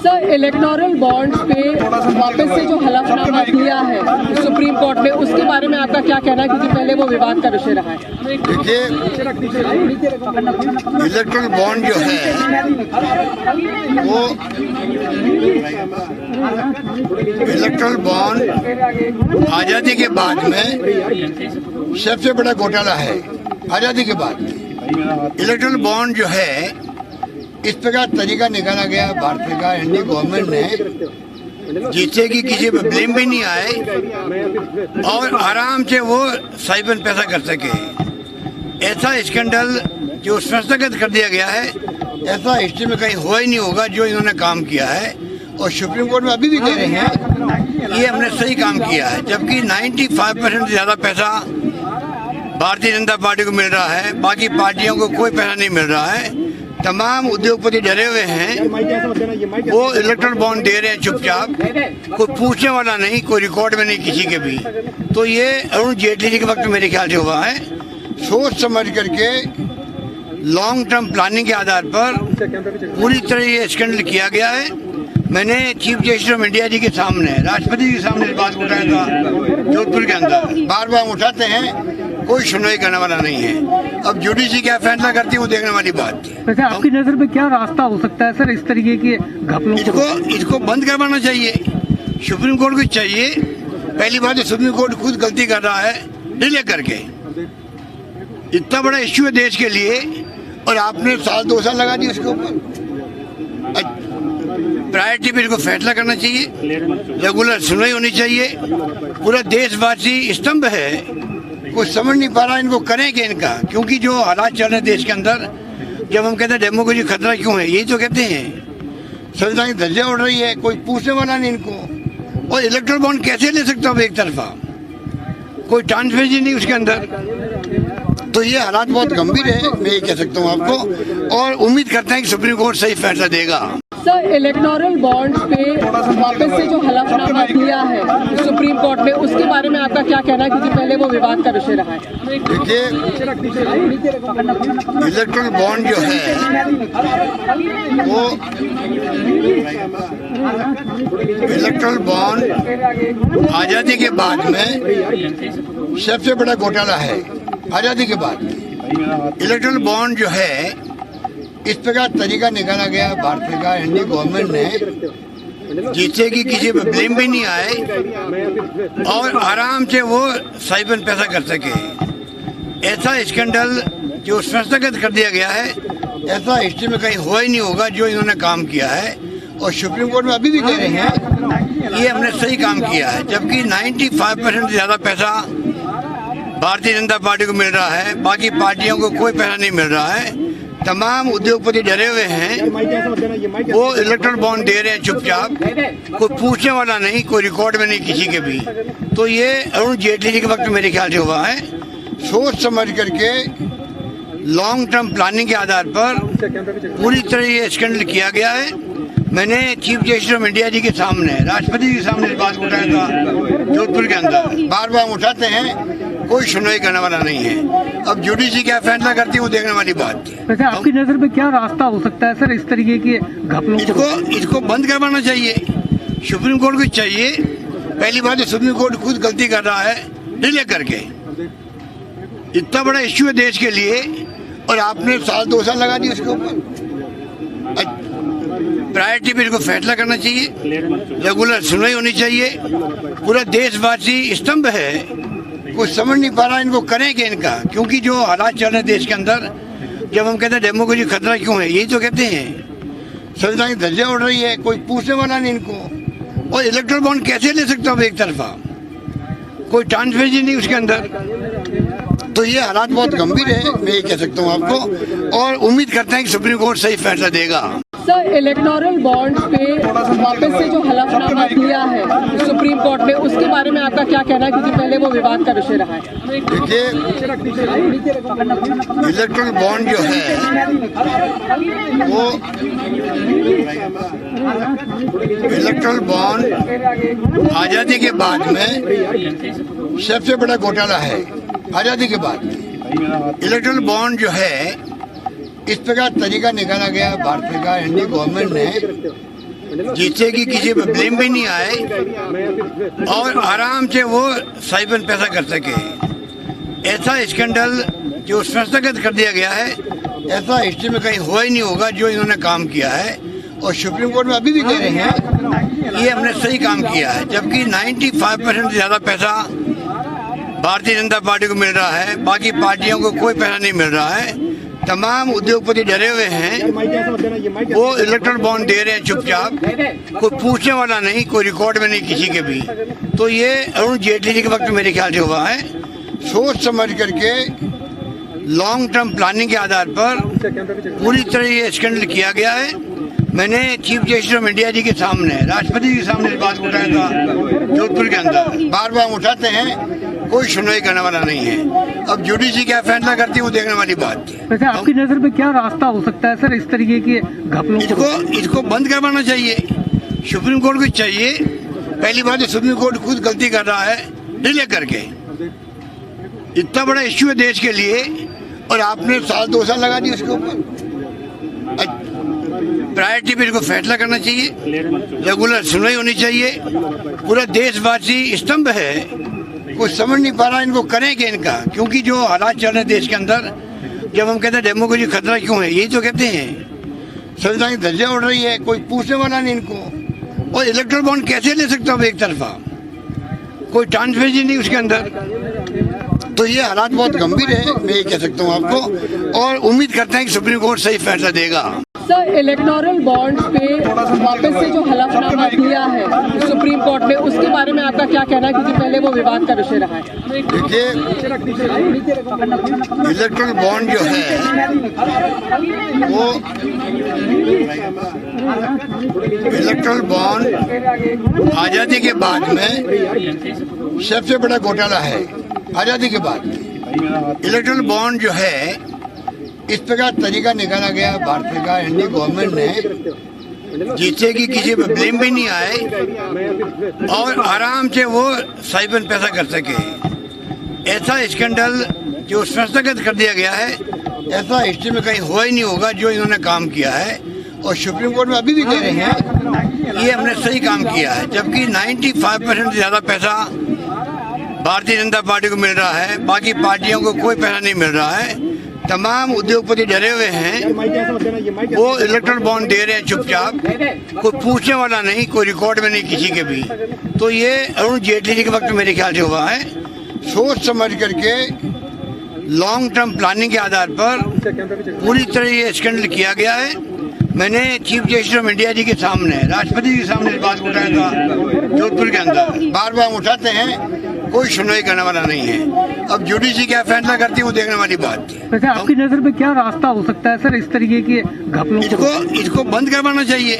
Sir, electoral bonds पे वापस से जो हलफनामा दिया है सुप्रीम कोर्ट ने, उसके बारे में आपका क्या कहना है, क्योंकि पहले वो विवाद का विषय रहा है। देखिए, इलेक्टोरल बॉन्ड जो है वो इलेक्टोरल बॉन्ड आज़ादी के बाद में सबसे बड़ा घोटाला है। आज़ादी के बाद इलेक्टोरल बॉन्ड जो है, इस प्रकार तरीका निकाला गया भारत का इंडियन गवर्नमेंट ने, जिससे कि किसी पर ब्लेम भी नहीं आए और आराम से वो साइबर पैसा कर सके। ऐसा स्कैंडल जो संस्थागत कर दिया गया है, ऐसा हिस्ट्री में कहीं हुआ ही नहीं होगा जो इन्होंने काम किया है। और सुप्रीम कोर्ट में अभी भी कह रहे हैं ये हमने सही काम किया है, जबकि 95% से ज़्यादा पैसा भारतीय जनता पार्टी को मिल रहा है, बाकी पार्टियों को कोई पैसा नहीं मिल रहा है। तमाम उद्योगपति डरे हुए हैं, वो इलेक्ट्रल बॉन्ड दे रहे हैं चुपचाप, कोई पूछने वाला नहीं, कोई रिकॉर्ड में नहीं किसी के भी। तो ये अरुण जेटली जी के वक्त मेरे ख्याल से हुआ है। सोच समझ करके लॉन्ग टर्म प्लानिंग के आधार पर पूरी तरह ये स्कैंडल किया गया है। मैंने चीफ जस्टिस ऑफ इंडिया जी के सामने, राष्ट्रपति जी के सामने इस बात को उठाया था जोधपुर के अंदर। बार बार उठाते हैं, कोई सुनवाई करने वाला नहीं है। अब जुडिशरी क्या फैसला करती है वो देखने वाली बात है। वैसे आपकी नजर में क्या रास्ता हो सकता है सर इस तरीके के घपलों इसको बंद करवाना चाहिए। सुप्रीम कोर्ट को चाहिए। पहली बात है, सुप्रीम कोर्ट खुद गलती कर रहा है डिले करके। इतना बड़ा इश्यू है देश के लिए और आपने 1-2 साल लगा दिए उसके ऊपर। प्रायोरिटी पे इसको फैसला करना चाहिए, रेगुलर सुनवाई होनी चाहिए। पूरा देशवासी स्तंभ है, कुछ समझ नहीं पा रहा इनको करें कि इनका, क्योंकि जो हालात चल रहे हैं देश के अंदर, जब हम कहते हैं डेमोक्रेसी खतरा क्यों है, यही तो कहते हैं। संविधान की धज्जियां उड़ रही है, कोई पूछने वाला नहीं इनको। और इलेक्ट्रल बॉन्ड कैसे ले सकता हूँ एक तरफा, कोई ट्रांसपेरेंसी नहीं उसके अंदर। तो ये हालात बहुत गंभीर है, मैं ये कह सकता हूँ आपको, और उम्मीद करते हैं कि सुप्रीम कोर्ट सही फैसला देगा। सर, इलेक्टोरल बॉन्ड्स पे वापस से जो हलफनामा दिया है सुप्रीम कोर्ट ने, उसके बारे में आपका क्या कहना है, क्योंकि पहले वो विवाद का विषय रहा है। देखिए, इलेक्टोरल बॉन्ड जो है वो इलेक्टोरल बॉन्ड आज़ादी के बाद में सबसे बड़ा घोटाला है। आज़ादी के बाद इलेक्टोरल बॉन्ड जो है, इस प्रकार तरीका निकाला गया भारत का इंडियन गवर्नमेंट ने, जिससे कि किसी पर ब्लेम भी नहीं आए और आराम से वो साइबर पैसा कर सके। ऐसा स्कैंडल जो संस्थागत कर दिया गया है, ऐसा हिस्ट्री में कहीं हुआ ही नहीं होगा जो इन्होंने काम किया है। और सुप्रीम कोर्ट में अभी भी कह रहे हैं ये हमने सही काम किया है, जबकि 95% से ज़्यादा पैसा भारतीय जनता पार्टी को मिल रहा है, बाकी पार्टियों को कोई पैसा नहीं मिल रहा है। तमाम उद्योगपति डरे हुए हैं, वो इलेक्ट्रल बॉन्ड दे रहे हैं चुपचाप, कोई पूछने वाला नहीं, कोई रिकॉर्ड में नहीं किसी के भी। तो ये अरुण जेटली जी के वक्त मेरे ख्याल से हुआ है। सोच समझ करके लॉन्ग टर्म प्लानिंग के आधार पर पूरी तरह ये स्कैंडल किया गया है। मैंने चीफ जस्टिस ऑफ इंडिया जी के सामने, राष्ट्रपति जी के सामने इस बात को उठाया था जोधपुर के अंदर। बार बार उठाते हैं, कोई सुनवाई करने वाला नहीं है। अब जुडिशरी क्या फैसला करती है वो देखने वाली बात है। वैसे आपकी नजर में क्या रास्ता हो सकता है सर इस तरीके के घपलों इसको बंद करवाना चाहिए। सुप्रीम कोर्ट को चाहिए। पहली बात है, सुप्रीम कोर्ट खुद गलती कर रहा है डिले करके। इतना बड़ा इश्यू है देश के लिए और आपने 1-2 साल लगा दिए उसके ऊपर। प्रायोरिटी पे इसको फैसला करना चाहिए, रेगुलर सुनवाई होनी चाहिए। पूरा देशवासी स्तंभ है, कुछ समझ नहीं पा रहा इनको करें कि इनका, क्योंकि जो हालात चल रहे हैं देश के अंदर, जब हम कहते हैं डेमोक्रेसी खतरा क्यों है, यही तो कहते हैं। संविधान की धज्जियां उड़ रही है, कोई पूछने वाला नहीं इनको। और इलेक्ट्रल बॉन्ड कैसे ले सकता हूँ एक तरफा, कोई ट्रांसपेरेंसी नहीं उसके अंदर। तो ये हालात बहुत गंभीर है, मैं ये कह सकता हूँ आपको, और उम्मीद करते हैं कि सुप्रीम कोर्ट सही फैसला देगा। सर, इलेक्टोरल बॉन्ड्स पे वापस से जो हलफनामा दिया है सुप्रीम कोर्ट ने, उसके बारे में आपका क्या कहना है, क्योंकि पहले वो विवाद का विषय रहा है। देखिए, इलेक्टोरल बॉन्ड जो है वो इलेक्टोरल बॉन्ड आज़ादी के बाद में सबसे बड़ा घोटाला है। आज़ादी के बाद इलेक्टोरल बॉन्ड जो है, इस प्रकार तरीका निकाला गया भारत का इंडियन गवर्नमेंट ने, जिससे कि किसी पर ब्लेम भी नहीं आए और आराम से वो साइबर पैसा कर सके। ऐसा स्कैंडल जो संस्थागत कर दिया गया है, ऐसा हिस्ट्री में कहीं हुआ ही नहीं होगा जो इन्होंने काम किया है। और सुप्रीम कोर्ट में अभी भी कह रहे हैं ये हमने सही काम किया है, जबकि 95% से ज़्यादा पैसा भारतीय जनता पार्टी को मिल रहा है, बाकी पार्टियों को कोई पैसा नहीं मिल रहा है। तमाम उद्योगपति डरे हुए हैं, वो इलेक्ट्रल बॉन्ड दे रहे हैं चुपचाप, कोई पूछने वाला नहीं, कोई रिकॉर्ड में नहीं किसी के भी। तो ये अरुण जेटली जी के वक्त मेरे ख्याल से हुआ है। सोच समझ करके लॉन्ग टर्म प्लानिंग के आधार पर पूरी तरह ये स्कैंडल किया गया है। मैंने चीफ जस्टिस ऑफ इंडिया जी के सामने, राष्ट्रपति के सामने इस बात को उठाया था जोधपुर के अंदर। बार बार उठाते हैं, कोई सुनवाई करने वाला नहीं है। अब जुडिशरी क्या फैसला करती है वो देखने वाली बात है। वैसे आपकी नजर में क्या रास्ता हो सकता है सर इस तरीके की घपलों इसको बंद करवाना चाहिए। सुप्रीम कोर्ट को चाहिए, पहली बात सुप्रीम कोर्ट खुद गलती कर रहा है डिले करके। इतना बड़ा इश्यू है देश के लिए और आपने 2 साल लगा दिए उसके ऊपर। प्रायोरिटी पे इसको फैसला करना चाहिए, रेगुलर सुनवाई होनी चाहिए। पूरा देशवासी स्तंभ है, कुछ समझ नहीं पा रहा इनको करें क्या इनका, क्योंकि जो हालात चल रहे हैं देश के अंदर, जब हम कहते हैं डेमोक्रेसी खतरा क्यों है, यही तो कहते हैं। संविधान की धज्जियां उड़ रही है, कोई पूछने वाला नहीं इनको। और इलेक्ट्रल बॉन्ड कैसे ले सकता हूँ एक तरफा, कोई ट्रांसपेरेंसी नहीं उसके अंदर। तो ये हालात बहुत गंभीर है, मैं ये कह सकता हूँ आपको, और उम्मीद करते हैं कि सुप्रीम कोर्ट सही फैसला देगा। सर, इलेक्टोरल बॉन्ड्स पे वापस से जो हलफनामा दिया है सुप्रीम कोर्ट ने, उसके बारे में आपका क्या कहना है, क्योंकि पहले वो विवाद का विषय रहा है। देखिए, इलेक्टोरल बॉन्ड जो है वो इलेक्टोरल बॉन्ड आज़ादी के बाद में सबसे बड़ा घोटाला है। आज़ादी के बाद इलेक्टोरल बॉन्ड जो है, इस प्रकार तरीका निकाला गया भारतीय का एनडीए गवर्नमेंट ने, जिससे कि किसी पर ब्लेम भी नहीं आए और आराम से वो साइबर पैसा कर सके। ऐसा स्कैंडल जो संस्थागत कर दिया गया है, ऐसा हिस्ट्री में कहीं हुआ ही नहीं होगा जो इन्होंने काम किया है। और सुप्रीम कोर्ट में अभी भी कह रहे हैं ये हमने सही काम किया है, जबकि 95% से ज़्यादा पैसा भारतीय जनता पार्टी को मिल रहा है, बाकी पार्टियों को कोई पैसा नहीं मिल रहा है। तमाम उद्योगपति डरे हुए हैं, वो इलेक्ट्रल बॉन्ड दे रहे हैं चुपचाप, कोई पूछने वाला नहीं, कोई रिकॉर्ड में नहीं किसी के भी। तो ये अरुण जेटली जी के वक्त मेरे ख्याल से हुआ है। सोच समझ करके लॉन्ग टर्म प्लानिंग के आधार पर पूरी तरह ये स्कैंडल किया गया है। मैंने चीफ जस्टिस ऑफ इंडिया जी के सामने, राष्ट्रपति के सामने इस बात को उठाया था जोधपुर के अंदर। बार बार उठाते हैं, कोई सुनवाई करने वाला नहीं है। अब जुडिशरी क्या फैसला करती है वो देखने वाली बात है। वैसे आपकी नजर में क्या रास्ता हो सकता है सर इस तरीके की घपलों इसको बंद करवाना चाहिए।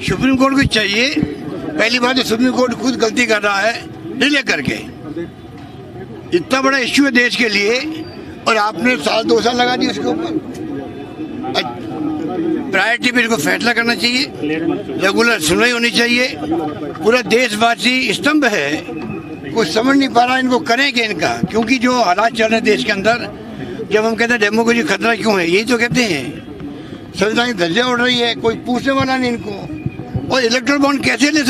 सुप्रीम कोर्ट को चाहिए, पहली बात सुप्रीम कोर्ट खुद गलती कर रहा है डिले करके। इतना बड़ा इश्यू है देश के लिए और आपने 2 साल लगा दिए उसके ऊपर। प्रायोरिटी पे इसको फैसला करना चाहिए, रेगुलर सुनवाई होनी चाहिए। पूरा देशवासी स्तंभ है, कुछ समझ नहीं पा रहा इनको करें क्या इनका, क्योंकि जो हालात चल रहे हैं देश के अंदर, जब हम कहते हैं डेमोक्रेसी खतरा क्यों है, यही तो कहते हैं। संविधान की धज्जियां उड़ रही है, कोई पूछने वाला नहीं इनको। और इलेक्ट्रल बॉन्ड कैसे ले